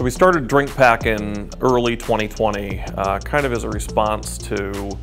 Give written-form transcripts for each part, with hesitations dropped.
We started DrinkPAK in early 2020, kind of as a response to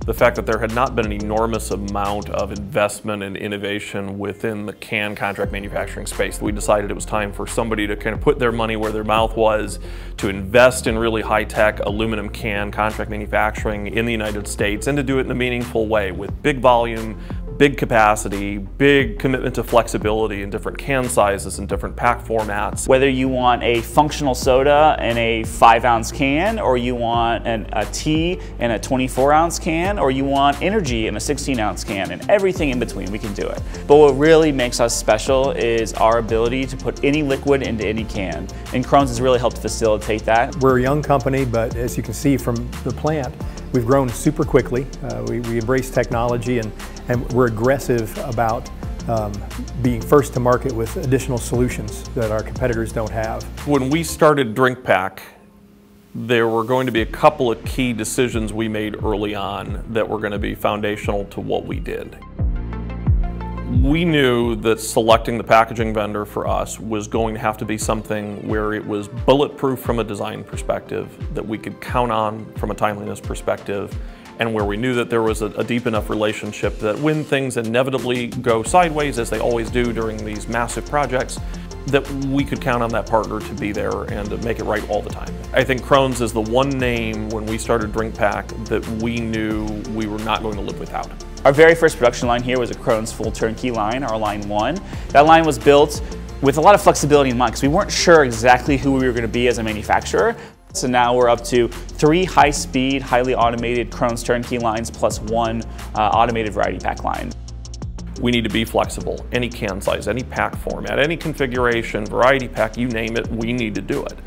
the fact that there had not been an enormous amount of investment and innovation within the can contract manufacturing space. We decided it was time for somebody to kind of put their money where their mouth was, to invest in really high-tech aluminum can contract manufacturing in the United States, and to do it in a meaningful way with big volume, big capacity, big commitment to flexibility in different can sizes and different pack formats. Whether you want a functional soda in a 5-ounce can, or you want a tea in a 24-ounce can, or you want energy in a 16-ounce can, and everything in between, we can do it. But what really makes us special is our ability to put any liquid into any can. And Krones has really helped facilitate that. We're a young company, but as you can see from the plant, we've grown super quickly. We embrace technology and we're aggressive about being first to market with additional solutions that our competitors don't have. When we started DrinkPAK, there were going to be a couple of key decisions we made early on that were going to be foundational to what we did. We knew that selecting the packaging vendor for us was going to have to be something where it was bulletproof from a design perspective, that we could count on from a timeliness perspective, and where we knew that there was a deep enough relationship that when things inevitably go sideways, as they always do during these massive projects, that we could count on that partner to be there and to make it right all the time. I think Krones is the one name when we started DrinkPAK that we knew we were not going to live without. Our very first production line here was a Krones full turnkey line, our line 1. That line was built with a lot of flexibility in mind because we weren't sure exactly who we were going to be as a manufacturer. So now we're up to 3 high-speed, highly automated Krones turnkey lines plus 1 automated variety pack line. We need to be flexible. Any can size, any pack format, any configuration, variety pack, you name it, we need to do it.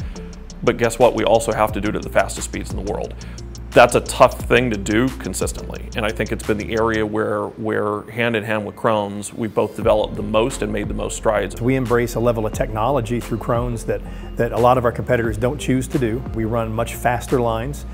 But guess what? We also have to do it at the fastest speeds in the world. That's a tough thing to do consistently, and I think it's been the area where hand in hand with Krones, we've both developed the most and made the most strides. We embrace a level of technology through Krones that a lot of our competitors don't choose to do. We run much faster lines.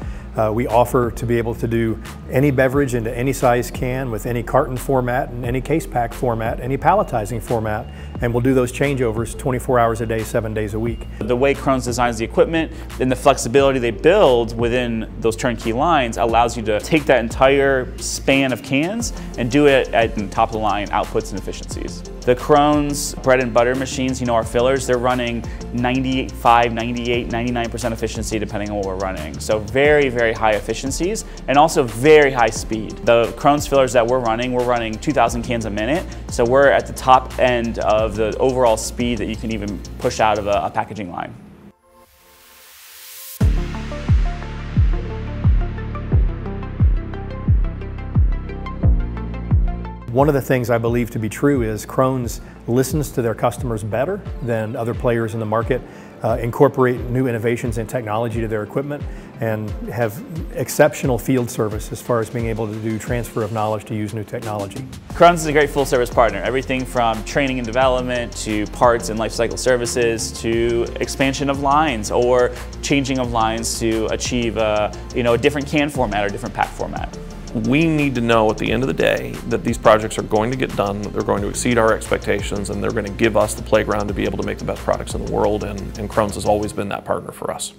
We offer to be able to do any beverage into any size can with any carton format and any case pack format, any palletizing format, and we'll do those changeovers 24 hours a day, 7 days a week. The way Krones designs the equipment and the flexibility they build within those turnkey lines allows you to take that entire span of cans and do it at top of the line outputs and efficiencies. The Krones bread and butter machines, our fillers, they're running 95, 98, 99% efficiency depending on what we're running. So very, very high efficiencies and also very high speed. The Krones fillers that we're running 2,000 cans a minute. So we're at the top end of the overall speed that you can even push out of a packaging line. One of the things I believe to be true is Krones listens to their customers better than other players in the market, incorporate new innovations and technology to their equipment, and have exceptional field service as far as being able to do transfer of knowledge to use new technology. Krones is a great full service partner. Everything from training and development to parts and life cycle services to expansion of lines or changing of lines to achieve a different can format or different pack format. We need to know at the end of the day that these projects are going to get done, they're going to exceed our expectations, and they're going to give us the playground to be able to make the best products in the world, and Krones has always been that partner for us.